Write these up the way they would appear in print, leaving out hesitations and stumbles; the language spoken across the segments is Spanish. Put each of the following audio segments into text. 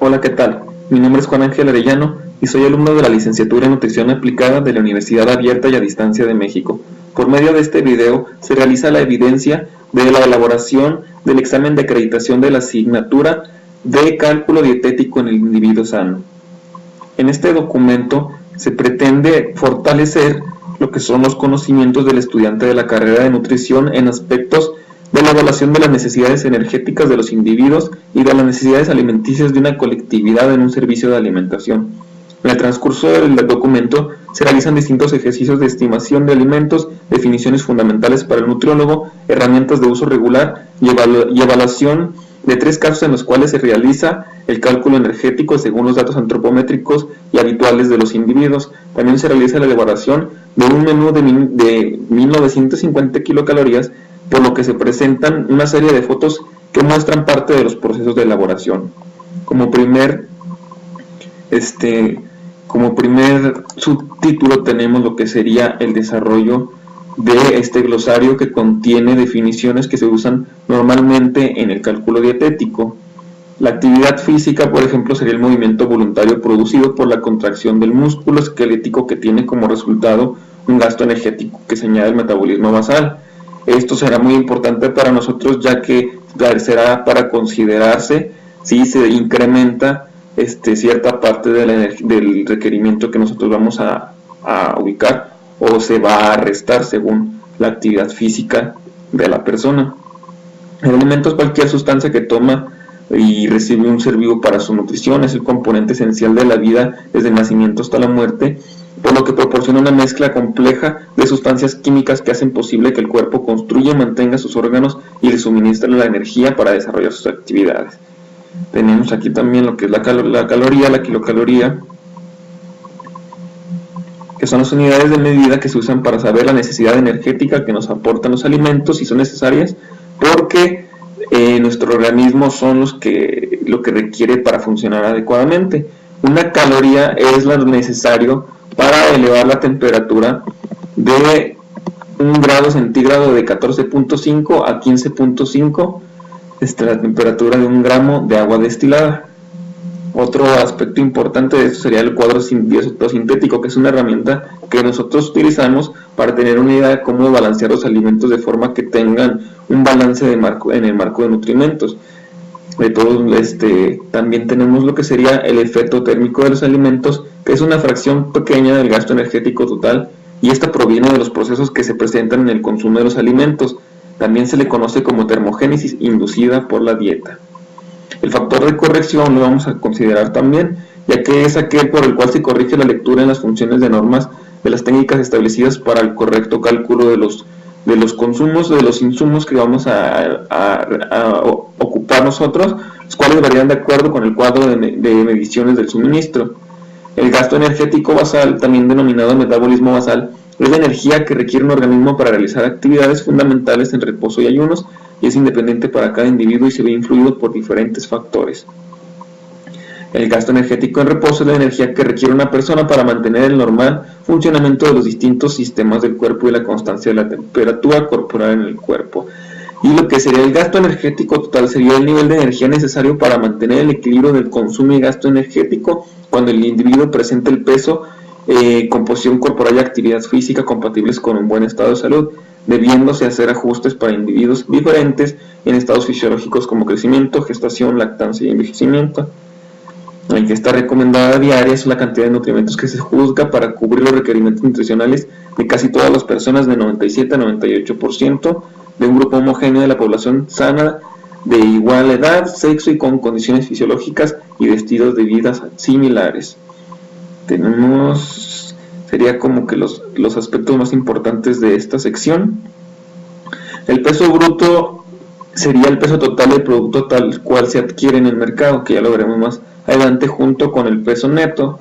Hola, ¿qué tal? Mi nombre es Juan Ángel Arellano y soy alumno de la Licenciatura en Nutrición Aplicada de la Universidad Abierta y a Distancia de México. Por medio de este video se realiza la evidencia de la elaboración del examen de acreditación de la asignatura de cálculo dietético en el individuo sano. En este documento se pretende fortalecer lo que son los conocimientos del estudiante de la carrera de nutrición en aspectos de la evaluación de las necesidades energéticas de los individuos y de las necesidades alimenticias de una colectividad en un servicio de alimentación. En el transcurso del documento se realizan distintos ejercicios de estimación de alimentos, definiciones fundamentales para el nutriólogo, herramientas de uso regular y evaluación de 3 casos en los cuales se realiza el cálculo energético según los datos antropométricos y habituales de los individuos. También se realiza la elaboración de un menú de 1950 kilocalorías, por lo que se presentan una serie de fotos que muestran parte de los procesos de elaboración. Como primer subtítulo tenemos lo que sería el desarrollo de este glosario, que contiene definiciones que se usan normalmente en el cálculo dietético. La actividad física, por ejemplo, sería el movimiento voluntario producido por la contracción del músculo esquelético que tiene como resultado un gasto energético que se añade al metabolismo basal. Esto será muy importante para nosotros, ya que será para considerarse si se incrementa cierta parte del requerimiento que nosotros vamos a ubicar, o se va a restar según la actividad física de la persona. El alimento es cualquier sustancia que toma y recibe un ser vivo para su nutrición. Es el componente esencial de la vida desde el nacimiento hasta la muerte, por lo que proporciona una mezcla compleja de sustancias químicas que hacen posible que el cuerpo construya y mantenga sus órganos y le suministre la energía para desarrollar sus actividades. Tenemos aquí también lo que es la caloría, la kilocaloría, que son las unidades de medida que se usan para saber la necesidad energética que nos aportan los alimentos, si son necesarias, porque nuestro organismo son lo que requiere para funcionar adecuadamente. Una caloría es lo necesario para elevar la temperatura de 1 grado centígrado de 14.5 a 15.5, la temperatura de 1 gramo de agua destilada. Otro aspecto importante de esto sería el cuadro biosintético, que es una herramienta que nosotros utilizamos para tener una idea de cómo balancear los alimentos de forma que tengan un balance en el marco de nutrimentos. De todos, también tenemos lo que sería el efecto térmico de los alimentos, que es una fracción pequeña del gasto energético total, y esta proviene de los procesos que se presentan en el consumo de los alimentos. También se le conoce como termogénesis inducida por la dieta. El factor de corrección lo vamos a considerar también, ya que es aquel por el cual se corrige la lectura en las funciones de normas de las técnicas establecidas para el correcto cálculo de los consumos, de los insumos que vamos a ocupar nosotros, los cuales varían de acuerdo con el cuadro de mediciones del suministro. El gasto energético basal, también denominado metabolismo basal, es la energía que requiere un organismo para realizar actividades fundamentales en reposo y ayunos, y es independiente para cada individuo y se ve influido por diferentes factores. El gasto energético en reposo es la energía que requiere una persona para mantener el normal funcionamiento de los distintos sistemas del cuerpo y la constancia de la temperatura corporal en el cuerpo. Y lo que sería el gasto energético total sería el nivel de energía necesario para mantener el equilibrio del consumo y gasto energético cuando el individuo presenta el peso, composición corporal y actividad física compatibles con un buen estado de salud, debiéndose hacer ajustes para individuos diferentes en estados fisiológicos como crecimiento, gestación, lactancia y envejecimiento. La ingesta recomendada diaria es la cantidad de nutrimentos que se juzga para cubrir los requerimientos nutricionales de casi todas las personas, de 97 a 98% de un grupo homogéneo de la población sana, de igual edad, sexo y con condiciones fisiológicas y de estilos de vida similares. Sería como que los aspectos más importantes de esta sección. El peso bruto sería el peso total del producto tal cual se adquiere en el mercado, que ya lo veremos más adelante, junto con el peso neto,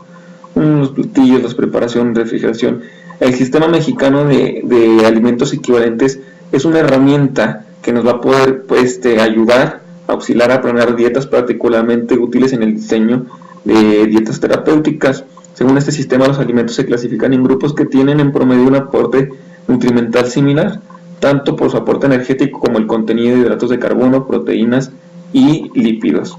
los platillos, la preparación, refrigeración. El sistema mexicano de alimentos equivalentes es una herramienta que nos va a poder ayudar a auxiliar a planear dietas particularmente útiles en el diseño de dietas terapéuticas. Según este sistema, los alimentos se clasifican en grupos que tienen en promedio un aporte nutrimental similar, tanto por su aporte energético como el contenido de hidratos de carbono, proteínas y lípidos.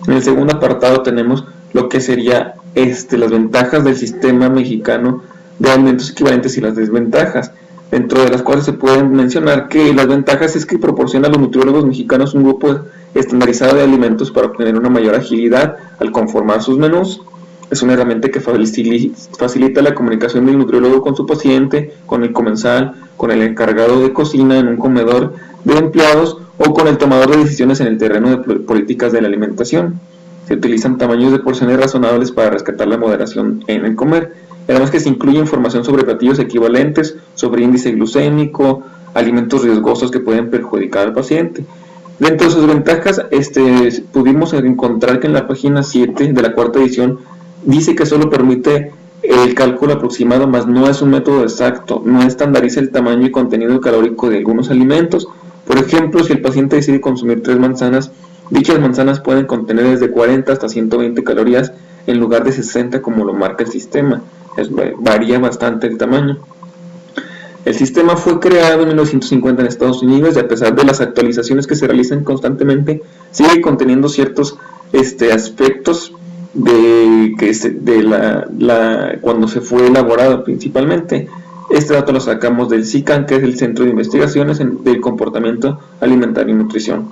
En el segundo apartado tenemos lo que sería las ventajas del sistema mexicano de alimentos equivalentes y las desventajas, dentro de las cuales se pueden mencionar que las ventajas es que proporciona a los nutriólogos mexicanos un grupo estandarizado de alimentos para obtener una mayor agilidad al conformar sus menús. Es una herramienta que facilita la comunicación del nutriólogo con su paciente, con el comensal, con el encargado de cocina en un comedor de empleados o con el tomador de decisiones en el terreno de políticas de la alimentación. Se utilizan tamaños de porciones razonables para rescatar la moderación en el comer. Además que se incluye información sobre platillos equivalentes, sobre índice glucémico, alimentos riesgosos que pueden perjudicar al paciente. Dentro de sus ventajas, pudimos encontrar que en la página 7 de la cuarta edición dice que solo permite el cálculo aproximado, más no es un método exacto, no estandariza el tamaño y contenido calórico de algunos alimentos. Por ejemplo, si el paciente decide consumir 3 manzanas, dichas manzanas pueden contener desde 40 hasta 120 calorías en lugar de 60 como lo marca el sistema. Varía bastante el tamaño. El sistema fue creado en 1950 en Estados Unidos y a pesar de las actualizaciones que se realizan constantemente, sigue conteniendo ciertos aspectos cuando se fue elaborado principalmente. Este dato lo sacamos del CICAN, que es el Centro de Investigaciones del Comportamiento Alimentario y Nutrición.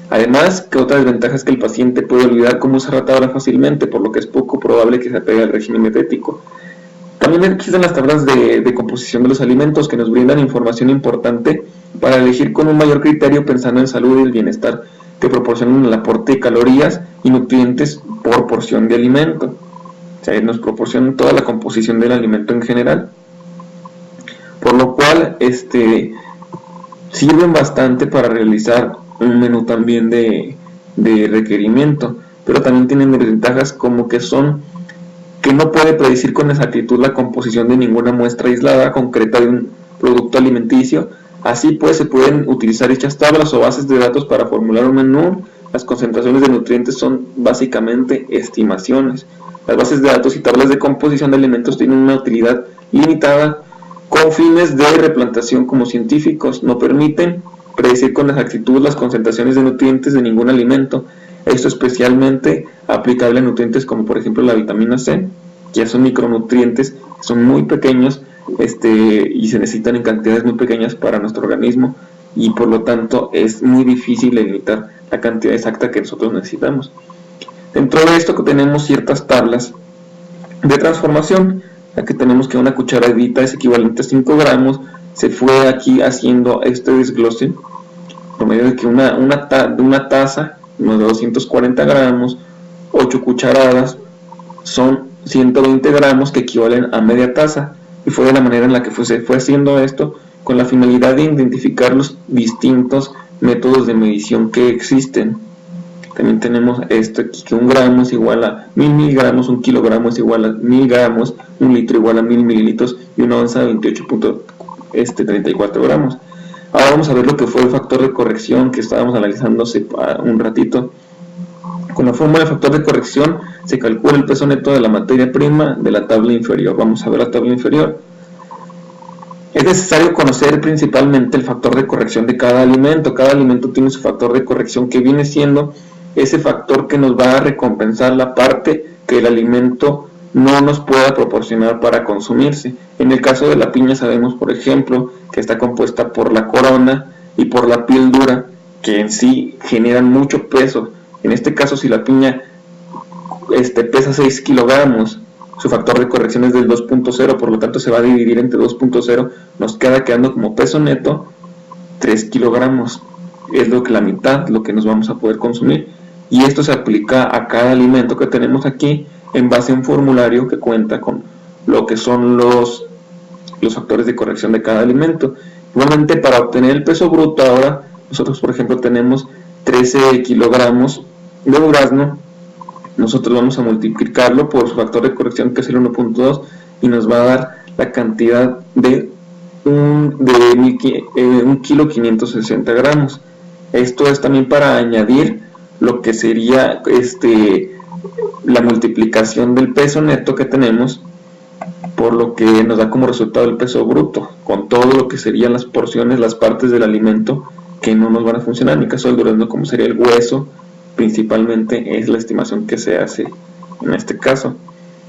Además, que otra desventaja es que el paciente puede olvidar cómo usar la tabla fácilmente, por lo que es poco probable que se apegue al régimen dietético. También existen las tablas de composición de los alimentos que nos brindan información importante para elegir con un mayor criterio pensando en salud y el bienestar, que proporcionan el aporte de calorías y nutrientes por porción de alimento. O sea, nos proporcionan toda la composición del alimento en general. Por lo cual, sirven bastante para realizar un menú también de requerimiento, pero también tienen desventajas como que no puede predecir con exactitud la composición de ninguna muestra aislada concreta de un producto alimenticio. Así pues, se pueden utilizar dichas tablas o bases de datos para formular un menú. Las concentraciones de nutrientes son básicamente estimaciones. Las bases de datos y tablas de composición de alimentos tienen una utilidad limitada con fines de replantación como científicos. No permiten predecir con exactitud las concentraciones de nutrientes de ningún alimento. Esto es especialmente aplicable a nutrientes como por ejemplo la vitamina C, que ya son micronutrientes, son muy pequeños y se necesitan en cantidades muy pequeñas para nuestro organismo, y por lo tanto es muy difícil limitar la cantidad exacta que nosotros necesitamos. Dentro de esto tenemos ciertas tablas de transformación. Aquí tenemos que una cucharadita es equivalente a 5 gramos. Se fue aquí haciendo este desglose por medio de que una taza, unos 240 gramos, 8 cucharadas son 120 gramos que equivalen a media taza, y fue de la manera en la que se fue haciendo esto con la finalidad de identificar los distintos métodos de medición que existen. También tenemos esto aquí, que 1 gramo es igual a 1000 miligramos, 1 kilogramo es igual a 1000 gramos, 1 litro igual a 1000 mililitros y una onza 28.34 gramos. Ahora vamos a ver lo que fue el factor de corrección que estábamos analizando hace un ratito. Con la fórmula de factor de corrección se calcula el peso neto de la materia prima de la tabla inferior. Vamos a ver la tabla inferior. Es necesario conocer principalmente el factor de corrección de cada alimento. Cada alimento tiene su factor de corrección, que viene siendo ese factor que nos va a recompensar la parte que el alimento no nos pueda proporcionar para consumirse. En el caso de la piña sabemos, por ejemplo, que está compuesta por la corona y por la piel dura, que en sí generan mucho peso. En este caso, si la piña pesa 6 kilogramos, su factor de corrección es del 2.0, por lo tanto se va a dividir entre 2.0, nos queda quedando como peso neto 3 kilogramos. Es la mitad lo que nos vamos a poder consumir, y esto se aplica a cada alimento que tenemos aquí en base a un formulario que cuenta con lo que son los factores de corrección de cada alimento. Igualmente, para obtener el peso bruto, ahora nosotros por ejemplo tenemos 13 kilogramos de durazno. Nosotros vamos a multiplicarlo por su factor de corrección, que es el 1.2, y nos va a dar la cantidad de 1 kilo 560 gramos. Esto es también para añadir lo que sería la multiplicación del peso neto que tenemos por lo que nos da como resultado el peso bruto, con todo lo que serían las porciones, las partes del alimento que no nos van a funcionar. En mi caso del durazno, como sería el hueso, principalmente es la estimación que se hace en este caso.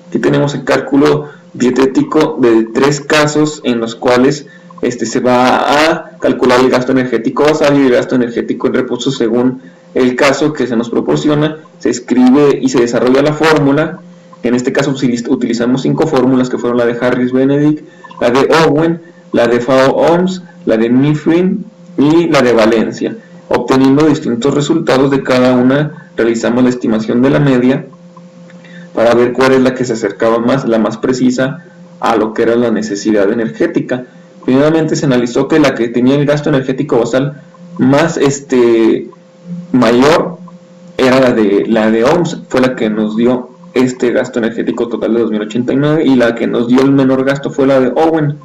Aquí tenemos el cálculo dietético de 3 casos en los cuales se va a calcular el gasto energético basal y el gasto energético en reposo según el caso que se nos proporciona. Se escribe y se desarrolla la fórmula. En este caso utilizamos 5 fórmulas que fueron la de Harris-Benedict, la de Owen, la de Fao-Ohms, la de Mifflin y la de Valencia. Obteniendo distintos resultados de cada una, realizamos la estimación de la media para ver cuál es la que se acercaba más, la más precisa a lo que era la necesidad energética. Primeramente se analizó que la que tenía el gasto energético basal más mayor era la de Ohms, fue la que nos dio este gasto energético total de 2089, y la que nos dio el menor gasto fue la de Owen,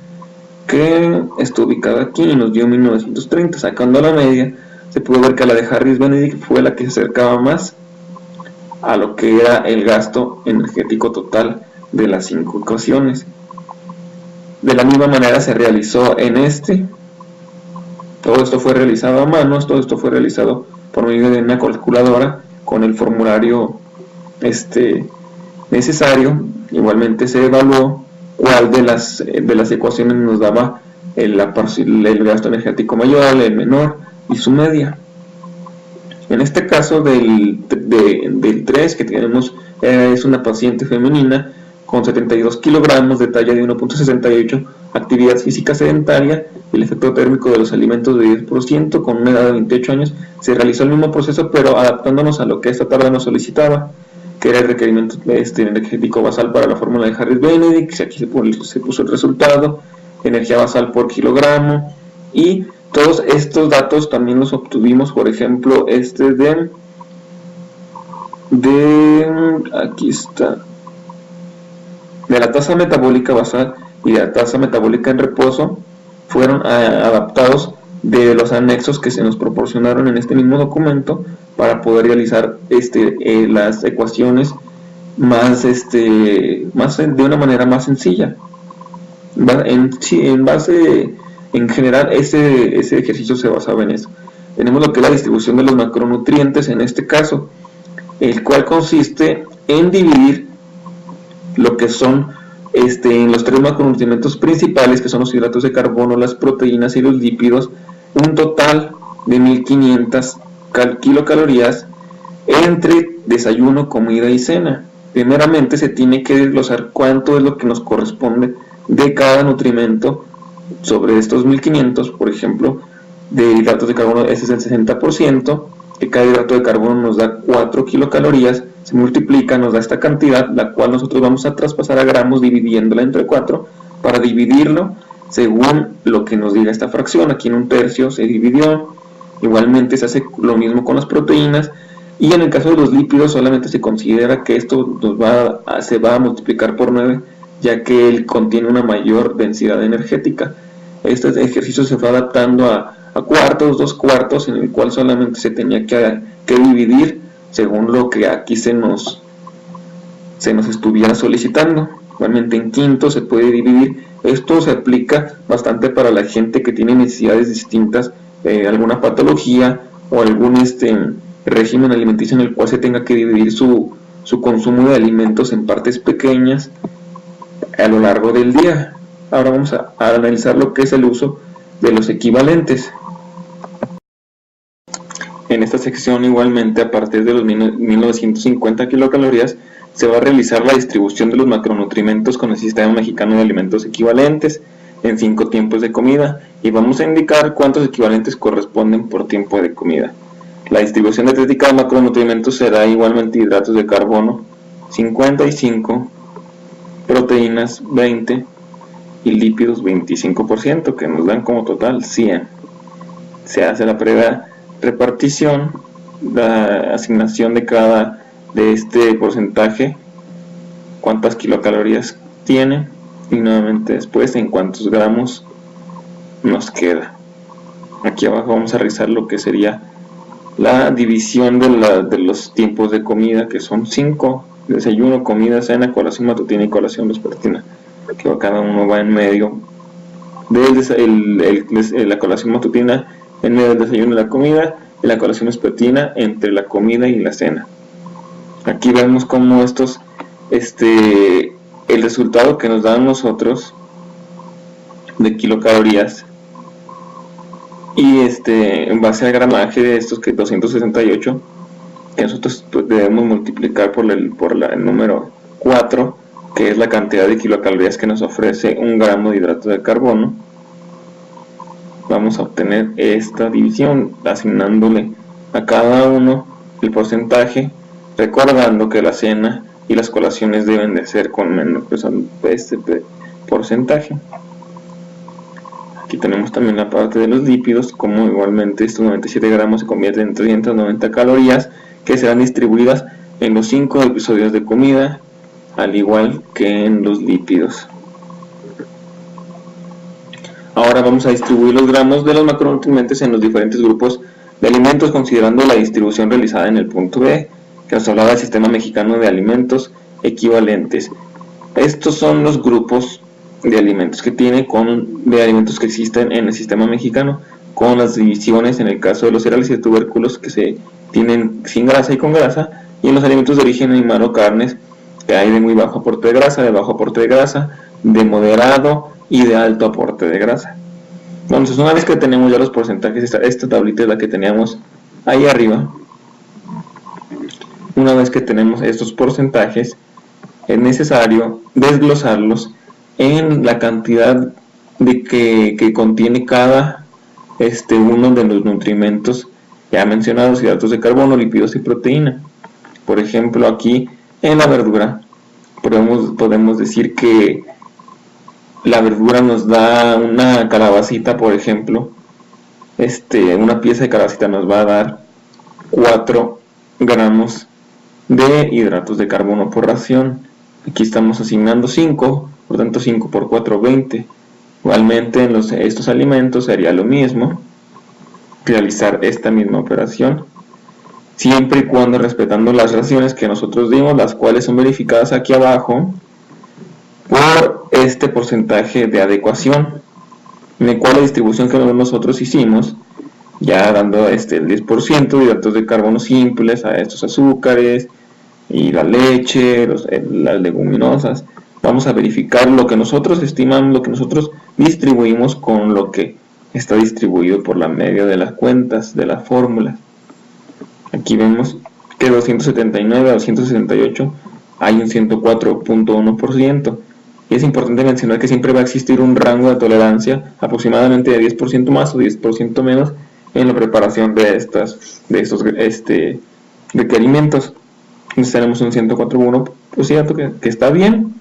que está ubicada aquí y nos dio 1930. Sacando la media, se pudo ver que la de Harris-Benedict fue la que se acercaba más a lo que era el gasto energético total de las 5 ecuaciones. De la misma manera se realizó en todo esto fue realizado a mano, todo esto fue realizado por medio de una calculadora con el formulario necesario. Igualmente se evaluó cuál de las ecuaciones nos daba el gasto energético mayor, el menor y su media. En este caso del 3 que tenemos, es una paciente femenina con 72 kilogramos, de talla de 1.68, actividad física sedentaria, el efecto térmico de los alimentos de 10%, con una edad de 28 años. Se realizó el mismo proceso, pero adaptándonos a lo que esta tabla nos solicitaba, que era el requerimiento energético basal para la fórmula de Harris-Benedict. Aquí se puso el resultado, energía basal por kilogramo, y todos estos datos también los obtuvimos, por ejemplo, aquí está, de la tasa metabólica basal y de la tasa metabólica en reposo. Fueron adaptados de los anexos que se nos proporcionaron en este mismo documento para poder realizar las ecuaciones de una manera más sencilla. En general, ese ejercicio se basaba en eso. Tenemos lo que es la distribución de los macronutrientes en este caso, el cual consiste en dividir lo que son en los 3 macronutrientes principales, que son los hidratos de carbono, las proteínas y los lípidos, un total de 1500 kilocalorías entre desayuno, comida y cena. Primeramente se tiene que desglosar cuánto es lo que nos corresponde de cada nutrimento. Sobre estos 1500, por ejemplo, de hidratos de carbono, ese es el 60%, que cada hidrato de carbono nos da 4 kilocalorías, se multiplica, nos da esta cantidad, la cual nosotros vamos a traspasar a gramos dividiéndola entre 4, para dividirlo según lo que nos diga esta fracción. Aquí en 1/3 se dividió. Igualmente se hace lo mismo con las proteínas, y en el caso de los lípidos solamente se considera que esto se va a multiplicar por 9, ya que él contiene una mayor densidad energética. Este ejercicio se fue adaptando a cuartos, 2 cuartos, en el cual solamente se tenía que dividir según lo que aquí se nos estuviera solicitando. Igualmente en quintos se puede dividir. Esto se aplica bastante para la gente que tiene necesidades distintas, alguna patología o algún régimen alimenticio en el cual se tenga que dividir su consumo de alimentos en partes pequeñas a lo largo del día. Ahora vamos a analizar lo que es el uso de los equivalentes. En esta sección, igualmente, a partir de los 1950 kilocalorías, se va a realizar la distribución de los macronutrientes con el Sistema Mexicano de Alimentos Equivalentes en 5 tiempos de comida, y vamos a indicar cuántos equivalentes corresponden por tiempo de comida. La distribución dietética de macronutrientes será igualmente hidratos de carbono 55, proteínas 20 y lípidos 25%, que nos dan como total 100. Se hace la previa repartición, la asignación de este porcentaje, cuántas kilocalorías tiene, y nuevamente después en cuántos gramos nos queda. Aquí abajo vamos a realizar lo que sería la división de los tiempos de comida, que son 5: desayuno, comida, cena, colación matutina y colación vespertina, que cada uno va en medio de la colación matutina, en medio del desayuno y la comida, y la colación vespertina entre la comida y la cena. Aquí vemos cómo el resultado que nos dan nosotros de kilocalorías y en base al gramaje de estos, que 268, que nosotros pues debemos multiplicar por el número 4, que es la cantidad de kilocalorías que nos ofrece un gramo de hidrato de carbono. Vamos a obtener esta división asignándole a cada uno el porcentaje, recordando que la cena y las colaciones deben de ser con menos porcentaje. Aquí tenemos también la parte de los lípidos, como igualmente estos 97 gramos se convierten en 390 calorías que serán distribuidas en los 5 episodios de comida, al igual que en los lípidos. Ahora vamos a distribuir los gramos de los macronutrientes en los diferentes grupos de alimentos, considerando la distribución realizada en el punto B, que nos hablaba del Sistema Mexicano de Alimentos Equivalentes. Estos son los grupos de alimentos que tiene de alimentos que existen en el sistema mexicano, con las divisiones en el caso de los cereales y de tubérculos que se tienen sin grasa y con grasa, y en los alimentos de origen animal o carnes que hay de muy bajo aporte de grasa, de bajo aporte de grasa, de moderado y de alto aporte de grasa. Entonces, una vez que tenemos ya los porcentajes, esta tablita es la que teníamos ahí arriba. Una vez que tenemos estos porcentajes, es necesario desglosarlos en la cantidad de que contiene cada uno de los nutrimentos ya mencionados: hidratos de carbono, lípidos y proteína. Por ejemplo, aquí en la verdura podemos decir que la verdura nos da una calabacita, por ejemplo, una pieza de calabacita nos va a dar 4 gramos de hidratos de carbono por ración. Aquí estamos asignando 5, por tanto 5 por 4, 20. Igualmente en estos alimentos sería lo mismo, realizar esta misma operación, siempre y cuando respetando las raciones que nosotros dimos, las cuales son verificadas aquí abajo por este porcentaje de adecuación, en el cual la distribución que nosotros hicimos, ya dando el 10% de hidratos de carbono simples a estos azúcares y la leche, las leguminosas, vamos a verificar lo que nosotros estimamos, lo que nosotros distribuimos con lo que está distribuido por la media de las cuentas de la fórmula. Aquí vemos que de 279 a 268 hay un 104.1%. Y es importante mencionar que siempre va a existir un rango de tolerancia aproximadamente de 10% más o 10% menos en la preparación de estos requerimientos. Entonces tenemos un 104.1% que está bien.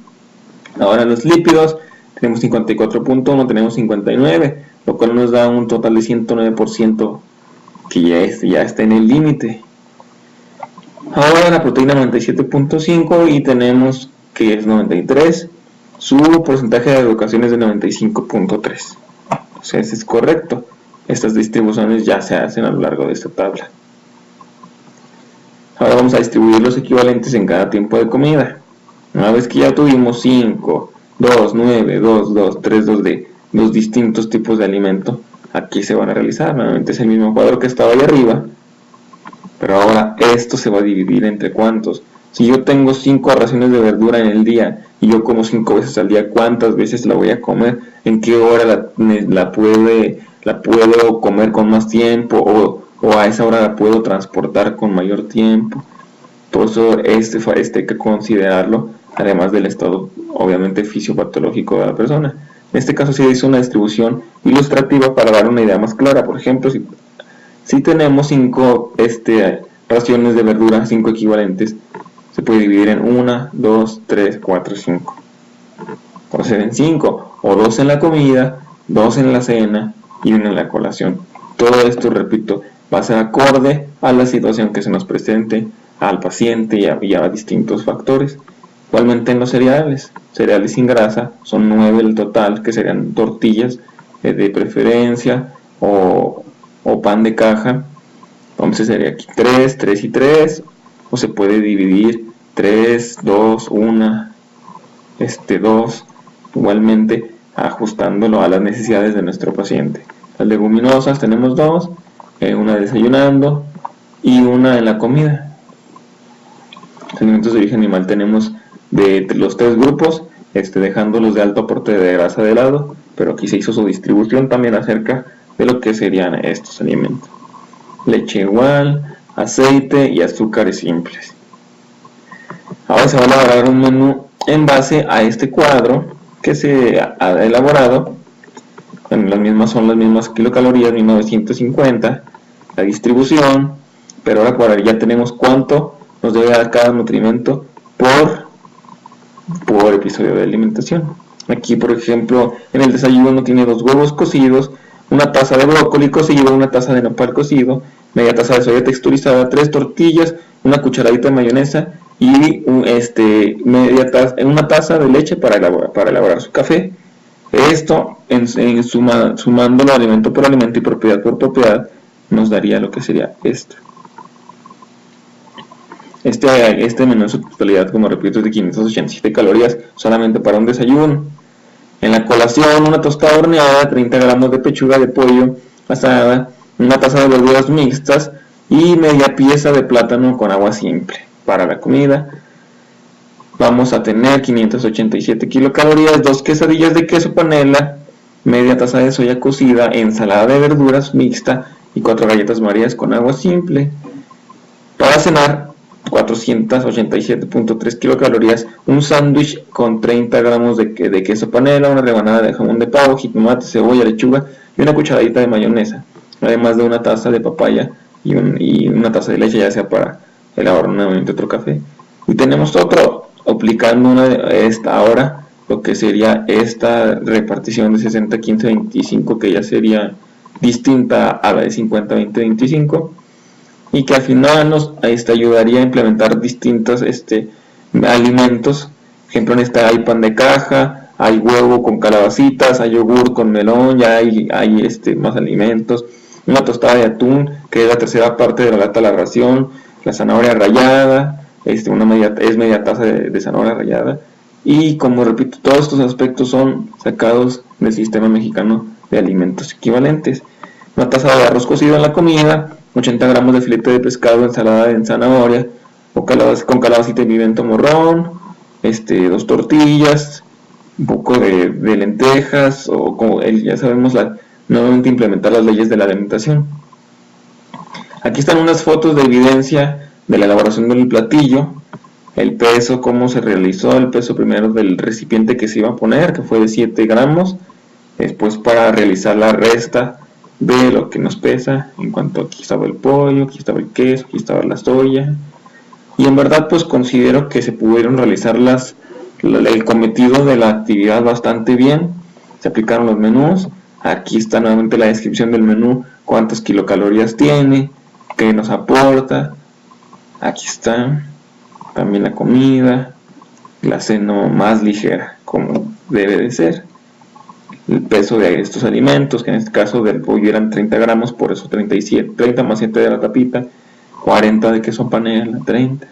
Ahora los lípidos tenemos 54.1, tenemos 59, lo cual nos da un total de 109%, que ya está en el límite. Ahora la proteína 97.5 y tenemos que es 93, su porcentaje de adecuación es de 95.3. Entonces es correcto. Estas distribuciones ya se hacen a lo largo de esta tabla. Ahora vamos a distribuir los equivalentes en cada tiempo de comida. Una vez que ya tuvimos 5, 2, 9, 2, 2, 3, 2 de los distintos tipos de alimento, aquí se van a realizar. Nuevamente es el mismo cuadro que estaba ahí arriba, pero ahora esto se va a dividir entre cuántos. Si yo tengo 5 raciones de verdura en el día y yo como 5 veces al día, ¿cuántas veces la voy a comer? ¿En qué hora la puedo comer con más tiempo? O a esa hora la puedo transportar con mayor tiempo. Todo eso hay que considerarlo, además del estado obviamente fisiopatológico de la persona. En este caso se hizo una distribución ilustrativa para dar una idea más clara. Por ejemplo, si tenemos 5 raciones de verdura, 5 equivalentes, se puede dividir en 1, 2, 3, 4, 5. Entonces en 5, o 2 en la comida, 2 en la cena y 1 en la colación. Todo esto, repito, va a ser acorde a la situación que se nos presente, al paciente y a distintos factores. Igualmente en los cereales sin grasa, son 9 el total, que serían tortillas de preferencia o pan de caja. Entonces sería aquí 3, 3 y 3, o se puede dividir 3, 2, 1, 2, igualmente ajustándolo a las necesidades de nuestro paciente. Las leguminosas tenemos 2, una desayunando y una en la comida. Alimentos de origen animal tenemos de los 3 grupos, dejando los de alto aporte de grasa de lado, pero aquí se hizo su distribución también acerca de lo que serían estos alimentos. Leche igual, aceite y azúcares simples. Ahora se va a elaborar un menú en base a este cuadro que se ha elaborado. Bueno, son las mismas kilocalorías, 1950, la distribución, pero ahora por ahí ya tenemos cuánto nos debe dar cada nutrimento por episodio de alimentación. Aquí, por ejemplo, en el desayuno tiene 2 huevos cocidos, una taza de brócoli cocido, una taza de nopal cocido, media taza de soya texturizada, 3 tortillas, una cucharadita de mayonesa y una taza de leche para elaborar su café. Esto, sumándolo alimento por alimento y propiedad por propiedad, nos daría lo que sería esto. Este menú en su totalidad, como repito, es de 587 calorías solamente para un desayuno. En la colación, una tostada horneada, 30 gramos de pechuga de pollo asada, una taza de verduras mixtas y media pieza de plátano con agua simple. Para la comida vamos a tener 587 kilocalorías, 2 quesadillas de queso panela, media taza de soya cocida, ensalada de verduras mixta y 4 galletas marías con agua simple. Para cenar, 487.3 kilocalorías, un sándwich con 30 gramos de queso panela, una rebanada de jamón de pavo, jitomate, cebolla, lechuga y una cucharadita de mayonesa, además de una taza de papaya y una taza de leche, ya sea para elaborar nuevamente otro café. Y tenemos otro, aplicando ahora lo que sería esta repartición de 60, 15, 25, que ya sería distinta a la de 50, 20, 25. Y que al final nos ayudaría a implementar distintos alimentos. Por ejemplo, en esta hay pan de caja, hay huevo con calabacitas, hay yogur con melón, ya hay más alimentos, una tostada de atún, que es la tercera parte de la lata de la ración, la zanahoria rallada, media taza de zanahoria rallada. Y como repito, todos estos aspectos son sacados del sistema mexicano de alimentos equivalentes. Una taza de arroz cocido en la comida, 80 gramos de filete de pescado, ensalada de zanahoria con calabacita y pimiento morrón, 2 tortillas, un poco de lentejas, o como ya sabemos, nuevamente implementar las leyes de la alimentación. Aquí están unas fotos de evidencia de la elaboración del platillo, el peso, cómo se realizó, el peso primero del recipiente que se iba a poner, que fue de 7 gramos, después para realizar la resta de lo que nos pesa, en cuanto aquí estaba el pollo, aquí estaba el queso, aquí estaba la soya, y en verdad pues considero que se pudieron realizar el cometido de la actividad bastante bien. Se aplicaron los menús, aquí está nuevamente la descripción del menú, cuántas kilocalorías tiene, qué nos aporta, aquí está también la comida, la cena más ligera como debe de ser, el peso de estos alimentos, que en este caso del pollo eran 30 gramos, por eso 30 más 7 de la tapita, 40 de queso panela, 30.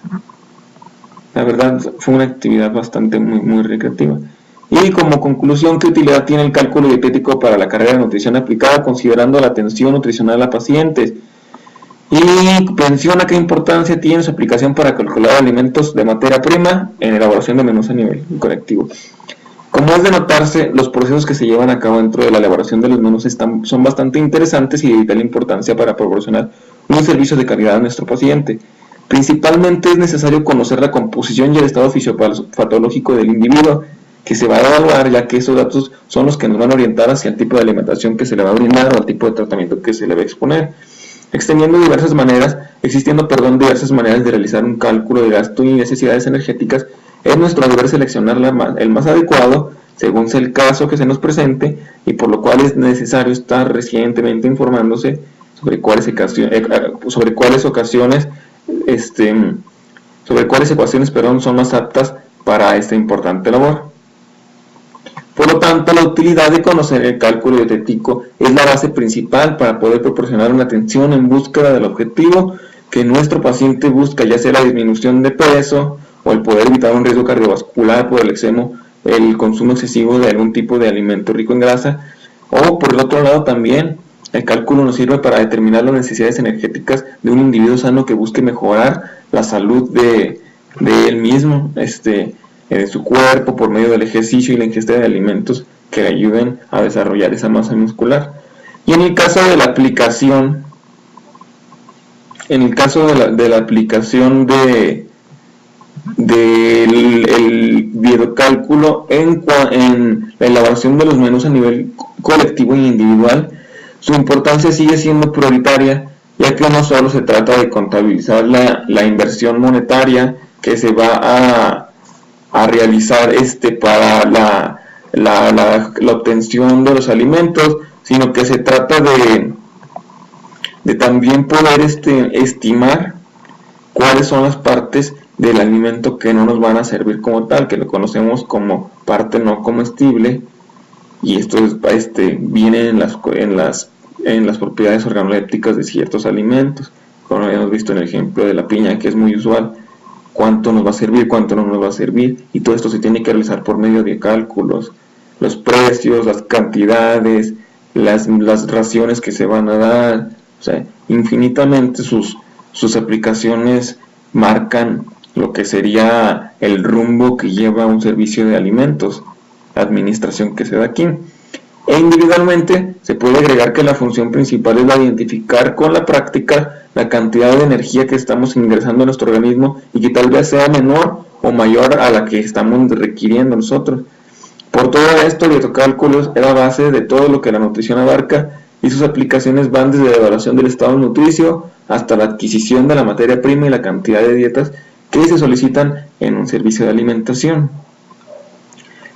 La verdad fue una actividad bastante muy recreativa. Y como conclusión, ¿qué utilidad tiene el cálculo dietético para la carrera de nutrición aplicada, considerando la atención nutricional a pacientes? Y menciona qué importancia tiene su aplicación para calcular alimentos de materia prima en elaboración de menús a nivel colectivo. Como es de notarse, los procesos que se llevan a cabo dentro de la elaboración de los menús son bastante interesantes y de vital importancia para proporcionar un servicio de calidad a nuestro paciente. Principalmente es necesario conocer la composición y el estado fisiopatológico del individuo que se va a evaluar, ya que esos datos son los que nos van a orientar hacia el tipo de alimentación que se le va a brindar o el tipo de tratamiento que se le va a exponer. Existiendo diversas maneras de realizar un cálculo de gasto y necesidades energéticas, es nuestro deber seleccionar el más adecuado según sea el caso que se nos presente, y por lo cual es necesario estar recientemente informándose sobre cuáles ecuaciones son más aptas para esta importante labor. Por lo tanto, la utilidad de conocer el cálculo dietético es la base principal para poder proporcionar una atención en búsqueda del objetivo que nuestro paciente busca, ya sea la disminución de peso o el poder evitar un riesgo cardiovascular por el consumo excesivo de algún tipo de alimento rico en grasa, o por el otro lado también El cálculo nos sirve para determinar las necesidades energéticas de un individuo sano que busque mejorar la salud de él mismo, de su cuerpo, por medio del ejercicio y la ingesta de alimentos que le ayuden a desarrollar esa masa muscular. Y en el caso de la aplicación, del videocálculo en la elaboración de los menús a nivel colectivo e individual, su importancia sigue siendo prioritaria, ya que no solo se trata de contabilizar la inversión monetaria que se va a realizar para la obtención de los alimentos, sino que se trata de también poder estimar cuáles son las partes del alimento que no nos van a servir como tal, que lo conocemos como parte no comestible, y esto viene en las propiedades organolépticas de ciertos alimentos, como hemos visto en el ejemplo de la piña, que es muy usual. Cuánto nos va a servir, cuánto no nos va a servir, y todo esto se tiene que realizar por medio de cálculos, los precios, las cantidades, las raciones que se van a dar, o sea, infinitamente sus aplicaciones marcan lo que sería el rumbo que lleva un servicio de alimentos, la administración que se da aquí. E individualmente se puede agregar que la función principal es la de identificar con la práctica la cantidad de energía que estamos ingresando a nuestro organismo y que tal vez sea menor o mayor a la que estamos requiriendo nosotros. Por todo esto, el videocálculo es la base de todo lo que la nutrición abarca, y sus aplicaciones van desde la evaluación del estado nutricio hasta la adquisición de la materia prima y la cantidad de dietas que se solicitan en un servicio de alimentación.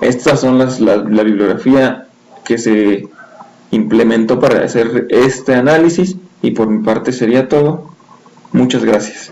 Estas son la bibliografía que se implementó para hacer este análisis, y por mi parte sería todo. Muchas gracias.